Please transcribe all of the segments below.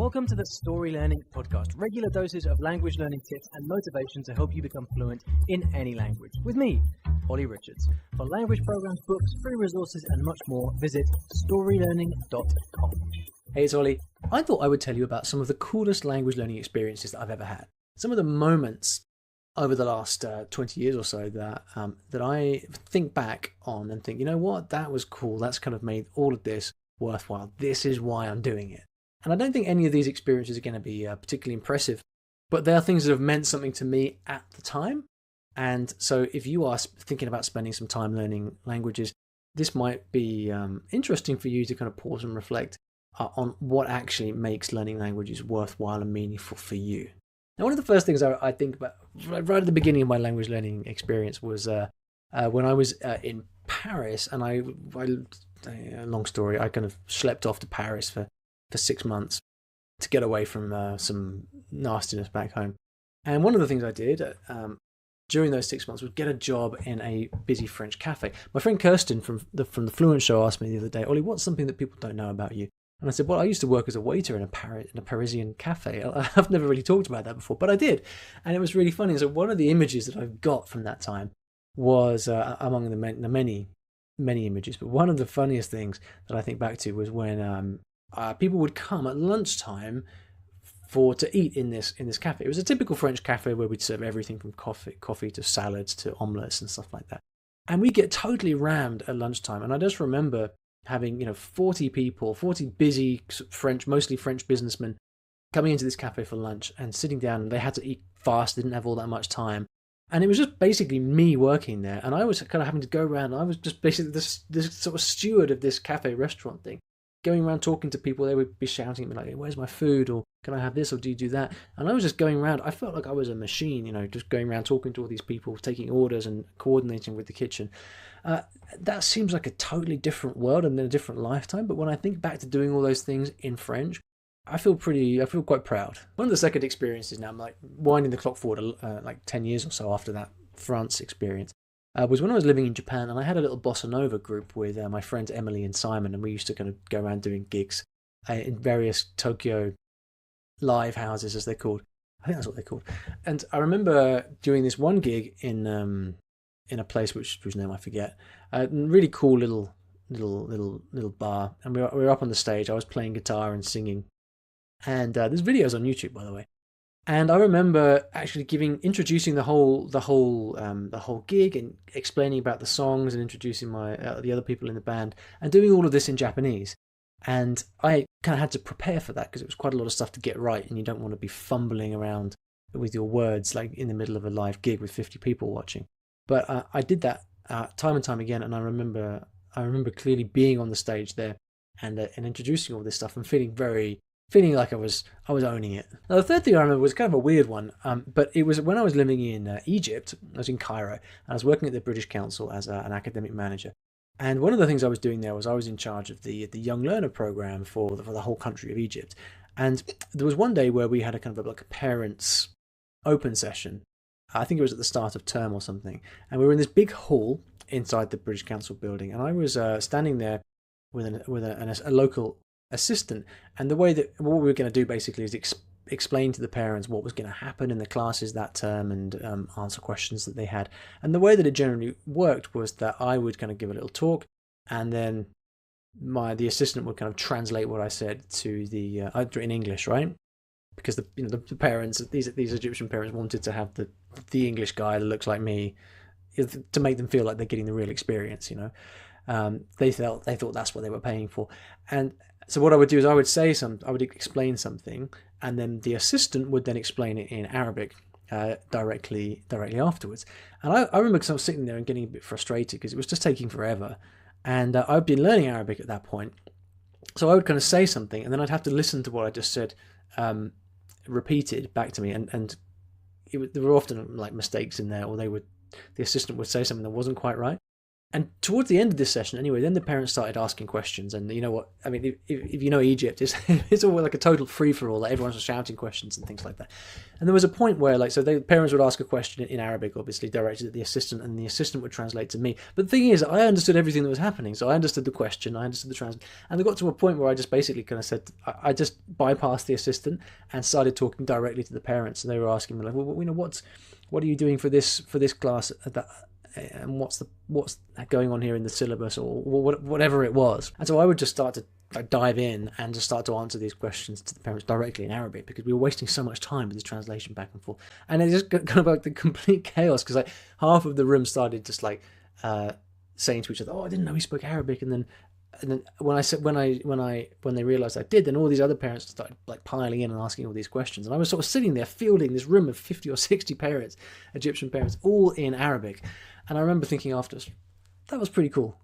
Welcome to the Story Learning Podcast, regular doses of language learning tips and motivation to help you become fluent in any language. With me, Olly Richards. For language programs, books, free resources, and much more, visit StoryLearning.com. Hey, it's Olly. I thought I would tell you about some of the coolest language learning experiences that I've ever had. Some of the moments over the last 20 years or so that I think back on and think, you know what, that was cool. That's kind of made all of this worthwhile. This is why I'm doing it. And I don't think any of these experiences are going to be particularly impressive, but they are things that have meant something to me at the time. And so if you are thinking about spending some time learning languages, this might be interesting for you to kind of pause and reflect on what actually makes learning languages worthwhile and meaningful for you. Now, one of the first things I think about right at the beginning of my language learning experience was when I was in Paris, and I long story, I kind of schlepped off to Paris for 6 months to get away from some nastiness back home. And one of the things I did during those 6 months was get a job in a busy French cafe. My friend Kirsten from the Fluent Show asked me the other day, Ollie, what's something that people don't know about you? And I said, well, I used to work as a waiter in a Parisian cafe. I've never really talked about that before, but I did. And it was really funny. So one of the images that I've got from that time was among the many images, but one of the funniest things that I think back to was when people would come at lunchtime to eat in this cafe. It was a typical French cafe where we'd serve everything from coffee to salads to omelettes and stuff like that. And we'd get totally rammed at lunchtime. And I just remember having 40 people, 40 busy mostly French businessmen coming into this cafe for lunch and sitting down, and they had to eat fast. They didn't have all that much time. And it was just basically me working there. And I was kind of having to go around. I was just basically this sort of steward of this cafe restaurant thing, going around talking to people. They would be shouting at me like, hey, where's my food? Or can I have this? Or do you do that? And I was just going around. I felt like I was a machine, just going around talking to all these people, taking orders and coordinating with the kitchen. That seems like a totally different world and a different lifetime. But when I think back to doing all those things in French, I feel quite proud. One of the second experiences now, I'm like winding the clock forward like 10 years or so after that France experience, was when I was living in Japan, and I had a little bossa nova group with my friends Emily and Simon, and we used to kind of go around doing gigs in various Tokyo live houses, as they're called. I think that's what they're called. And I remember doing this one gig in a place whose name I forget, a really cool little bar, and we were up on the stage. I was playing guitar and singing, and there's videos on YouTube, by the way. And I remember actually introducing the whole gig and explaining about the songs and introducing the other people in the band and doing all of this in Japanese. And I kind of had to prepare for that because it was quite a lot of stuff to get right, and you don't want to be fumbling around with your words like in the middle of a live gig with 50 people watching. But I did that time and time again, and I remember clearly being on the stage there and introducing all this stuff and feeling like I was owning it. Now, the third thing I remember was kind of a weird one, but it was when I was living in Egypt. I was in Cairo, and I was working at the British Council as an academic manager. And one of the things I was doing there was I was in charge of the Young Learner program for the whole country of Egypt. And there was one day where we had a kind of like a parents' open session. I think it was at the start of term or something. And we were in this big hall inside the British Council building, and I was standing there with a local assistant, and the way that what we were going to do basically is explain to the parents what was going to happen in the classes that term and answer questions that they had. And the way that it generally worked was that I would kind of give a little talk, and then the assistant would kind of translate what I said to in English, right? Because the parents, these Egyptian parents, wanted to have the English guy that looks like me to make them feel like they're getting the real experience. They thought that's what they were paying for. And so what I would do is I would explain something, and then the assistant would then explain it in Arabic directly afterwards. And I remember because I was sitting there and getting a bit frustrated because it was just taking forever. And I'd been learning Arabic at that point. So I would kind of say something, and then I'd have to listen to what I just said repeated back to me. And there were often like mistakes in there, or the assistant would say something that wasn't quite right. And towards the end of this session, anyway, then the parents started asking questions. And you know what? I mean, if you know Egypt, it's all like a total free for all. Like everyone's shouting questions and things like that. And there was a point where, like, so the parents would ask a question in Arabic, obviously directed at the assistant, and the assistant would translate to me. But the thing is, I understood everything that was happening. So I understood the question, I understood the translation, and it got to a point where I just basically kind of said, I just bypassed the assistant and started talking directly to the parents. And they were asking me like, well, you know, what are you doing for this class at that? And what's going on here in the syllabus, or whatever it was. And so I would just start to dive in and just start to answer these questions to the parents directly in Arabic, because we were wasting so much time with this translation back and forth. And it just got kind of like the complete chaos, because like half of the room started just like saying to each other, "Oh, I didn't know he spoke Arabic," and then when they realized I did, then all these other parents started like piling in and asking all these questions, and I was sort of sitting there fielding this room of 50 or 60 parents, Egyptian parents, all in Arabic. And I remember thinking afterwards, that was pretty cool.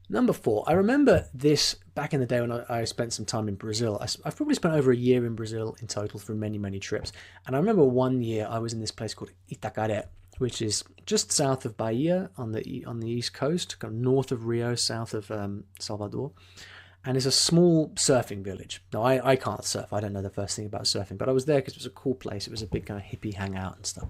Number 4, I remember this back in the day when I spent some time in Brazil. I've probably spent over a year in Brazil in total through many, many trips. And I remember one year I was in this place called Itacaré, which is just south of Bahia on the east coast, kind of north of Rio, south of Salvador. And it's a small surfing village. Now, I can't surf. I don't know the first thing about surfing. But I was there because it was a cool place. It was a big kind of hippie hangout and stuff.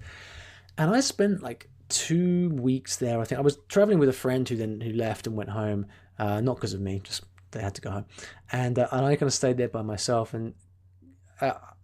And I spent like 2 weeks there. I think I was traveling with a friend who left and went home, not because of me, just they had to go home, and I kind of stayed there by myself. And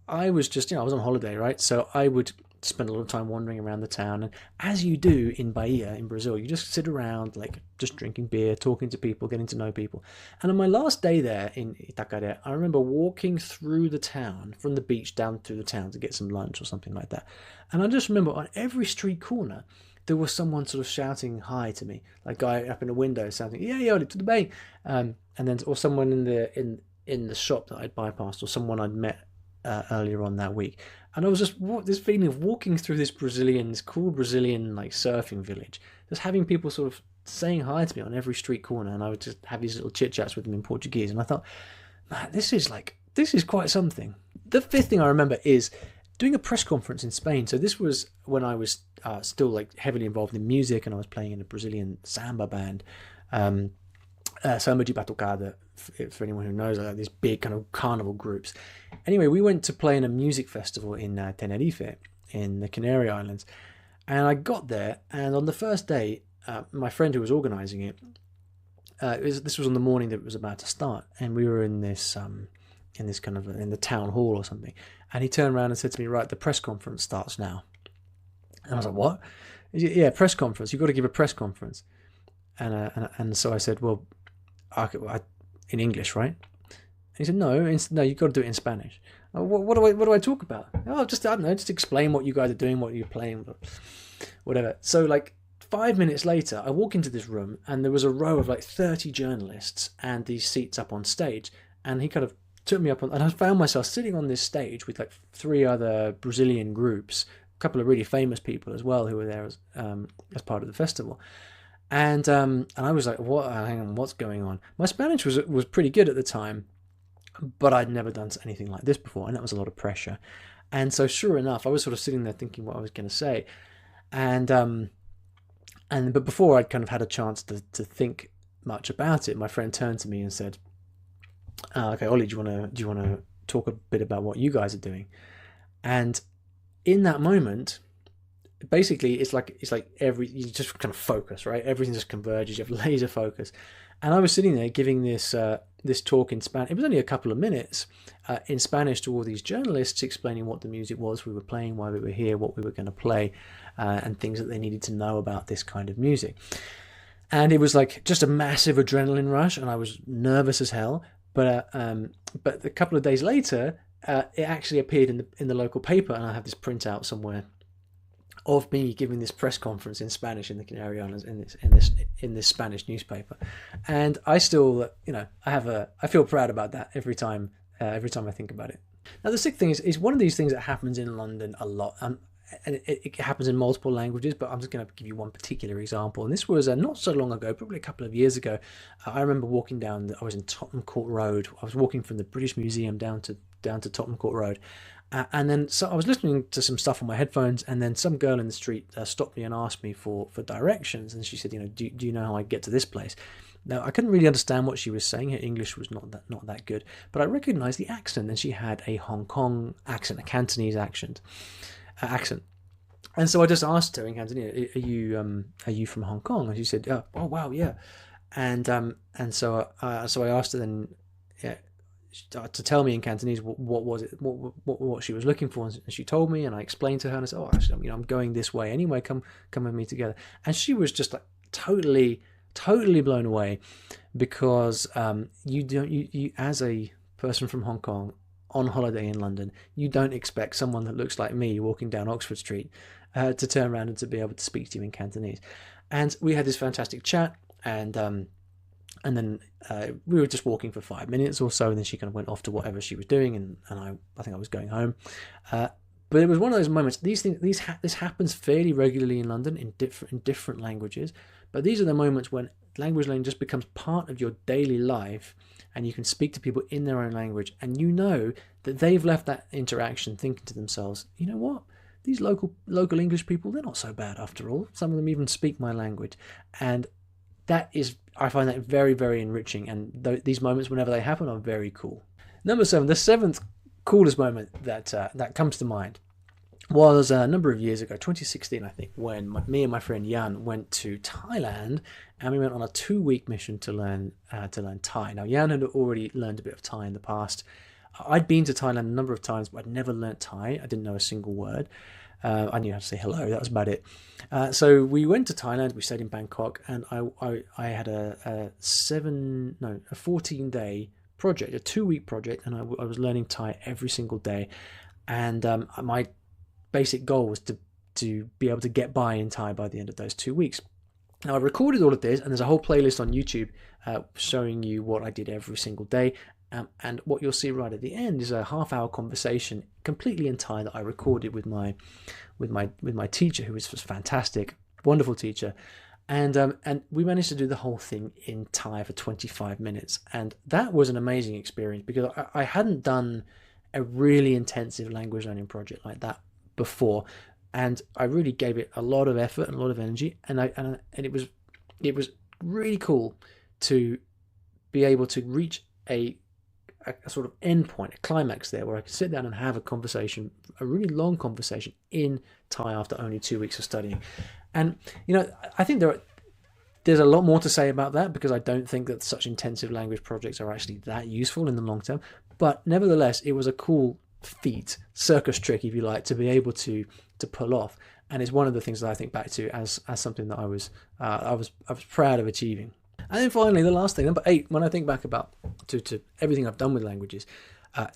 I was just, I was on holiday, right? So I would spend a lot of time wandering around the town, and as you do in Bahia in Brazil, you just sit around like just drinking beer, talking to people, getting to know people. And on my last day there in Itacaré, I remember walking through the town, from the beach down through the town to get some lunch or something like that. And I just remember on every street corner there was someone sort of shouting hi to me, like guy up in a window shouting, "Yeah, Olly, tudo bem?" And then, or someone in the shop that I'd bypassed, or someone I'd met earlier on that week. And I was just this feeling of walking through this cool Brazilian like surfing village, just having people sort of saying hi to me on every street corner, and I would just have these little chit chats with them in Portuguese. And I thought, man, this is quite something. The 5th thing I remember is doing a press conference in Spain. So this was when I was still like heavily involved in music, and I was playing in a Brazilian samba band, Samba de Batucada, for anyone who knows, these big kind of carnival groups. Anyway, we went to play in a music festival in Tenerife, in the Canary Islands. And I got there, and on the first day, my friend who was organizing it, this was on the morning that it was about to start, and we were in this kind of in the town hall or something. And he turned around and said to me, "Right, the press conference starts now." And I was like, "What?" "Yeah, press conference. You've got to give a press conference." And so I said, "Well, in English, right?" And he said, "No, you've got to do it in Spanish." What do I talk about? "Oh, just, I don't know, just explain what you guys are doing, what you're playing, whatever." So like 5 minutes later, I walk into this room, and there was a row of like 30 journalists and these seats up on stage. And he kind of took me up on, and I found myself sitting on this stage with like 3 other Brazilian groups, a couple of really famous people as well who were there as part of the festival. And I was like, "What? Hang on, what's going on?" My Spanish was pretty good at the time, but I'd never done anything like this before, and that was a lot of pressure. And so, sure enough, I was sort of sitting there thinking what I was going to say, but before I'd kind of had a chance to think much about it, my friend turned to me and said, "Okay, Olly, do you want to talk a bit about what you guys are doing?" And in that moment, basically it's like you just kind of focus, right? Everything just converges. You have laser focus. And I was sitting there giving this talk in Spanish. It was only a couple of minutes in Spanish to all these journalists, explaining what the music was we were playing, why we were here, what we were going to play, and things that they needed to know about this kind of music. And it was like just a massive adrenaline rush, and I was nervous as hell. But a couple of days later, it actually appeared in the local paper, and I have this printout somewhere of me giving this press conference in Spanish in the Canary Islands in this Spanish newspaper. And I still, I feel proud about that every time I think about it. Now, the 6th thing is one of these things that happens in London a lot. And it happens in multiple languages, but I'm just going to give you one particular example. And this was not so long ago, probably a couple of years ago. I remember walking down. I was in Tottenham Court Road. I was walking from the British Museum down to Tottenham Court Road, And then so I was listening to some stuff on my headphones, and then some girl in the street stopped me and asked me for directions. And she said, do you know how I get to this place? Now, I couldn't really understand what she was saying. Her English was not that good, but I recognized the accent, and she had a Hong Kong accent, a Cantonese accent. And so I just asked her in Cantonese, are you from Hong Kong? And she said, oh wow, yeah. And so I asked her then, to tell me in Cantonese what was it, what she was looking for, and she told me, and I explained to her, and I said, oh, actually, I'm going this way anyway. Come with me together. And she was just like totally blown away, because you as a person from Hong Kong on holiday in London, you don't expect someone that looks like me walking down Oxford Street to turn around and to be able to speak to you in Cantonese. And we had this fantastic chat, and then we were just walking for 5 minutes or so, and then she kind of went off to whatever she was doing, and I think I was going home. But it was one of those moments. This happens fairly regularly in London in different languages, but these are the moments when language learning just becomes part of your daily life, and you can speak to people in their own language, and you know that they've left that interaction thinking to themselves, you know what? These local English people, they're not so bad after all. Some of them even speak my language, and I find that very, very enriching, and these moments, whenever they happen, are very cool. Number 7, the 7th coolest moment that comes to mind was a number of years ago, 2016, I think, when me and my friend Jan went to Thailand, and we went on a 2-week mission to learn Thai. Now, Jan had already learned a bit of Thai in the past. I'd been to Thailand a number of times, but I'd never learnt Thai. I didn't know a single word. I knew how to say hello. That was about it. So we went to Thailand. We stayed in Bangkok, and I had a 14-day project, a 2-week project, and I was learning Thai every single day. And my basic goal was to be able to get by in Thai by the end of those 2 weeks. Now, I recorded all of this, and there's a whole playlist on YouTube showing you what I did every single day. And what you'll see right at the end is a half-hour conversation completely in Thai that I recorded with my teacher, who was fantastic, wonderful teacher, and we managed to do the whole thing in Thai for 25 minutes, and that was an amazing experience, because I hadn't done a really intensive language learning project like that before, and I really gave it a lot of effort and a lot of energy, and it was really cool to be able to reach a sort of end point, a climax there, where I could sit down and have a conversation, a really long conversation in Thai after only 2 weeks of studying. And I think there's a lot more to say about that, because I don't think that such intensive language projects are actually that useful in the long term. But nevertheless, it was a cool feat, circus trick, if you like, to be able to pull off. And it's one of the things that I think back to as something that I was proud of achieving. And then finally, the last thing, number 8, when I think back about to everything I've done with languages,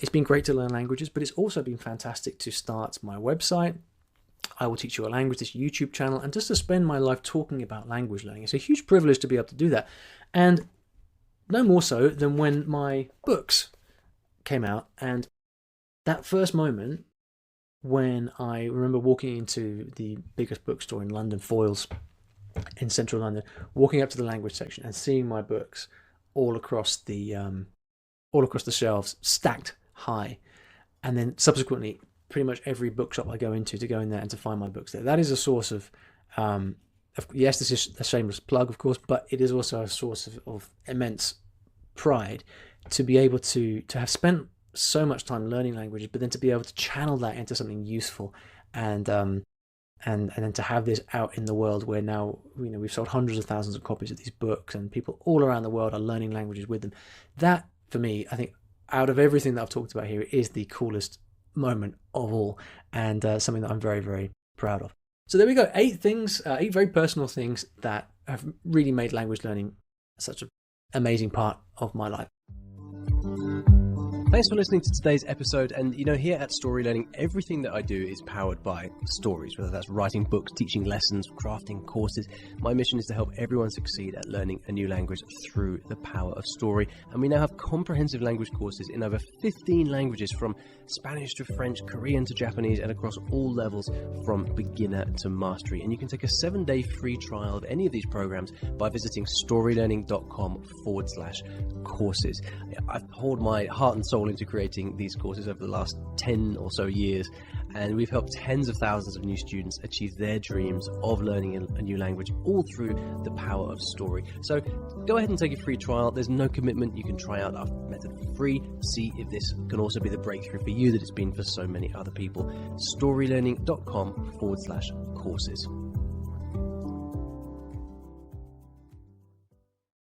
it's been great to learn languages, but it's also been fantastic to start my website, I Will Teach You a Language, this YouTube channel, and just to spend my life talking about language learning. It's a huge privilege to be able to do that. And no more so than when my books came out, and that first moment when I remember walking into the biggest bookstore in London, Foyles, in central London, walking up to the language section and seeing my books all across the shelves, stacked high, and then subsequently pretty much every bookshop I go in there and to find my books there. That is a source of yes, this is a shameless plug, of course, but it is also a source of immense pride to be able to have spent so much time learning languages, but then to be able to channel that into something useful, and then to have this out in the world, where now we've sold hundreds of thousands of copies of these books, and people all around the world are learning languages with them. That, for me, I think, out of everything that I've talked about here, is the coolest moment of all, and something that I'm very, very proud of. So there we go, 8 things, 8 very personal things that have really made language learning such an amazing part of my life. Thanks for listening to today's episode. And here at Story Learning, everything that I do is powered by stories, whether that's writing books, teaching lessons, crafting courses. My mission is to help everyone succeed at learning a new language through the power of story. And we now have comprehensive language courses in over 15 languages, from Spanish to French, Korean to Japanese, and across all levels from beginner to mastery. And you can take a 7-day free trial of any of these programs by visiting storylearning.com/courses. I've poured my heart and soul soul into creating these courses over the last 10 or so years, and we've helped tens of thousands of new students achieve their dreams of learning a new language, all through the power of story. So go ahead and take a free trial. There's no commitment. You can try out our method for free. See if this can also be the breakthrough for you that it's been for so many other people. StoryLearning.com/courses.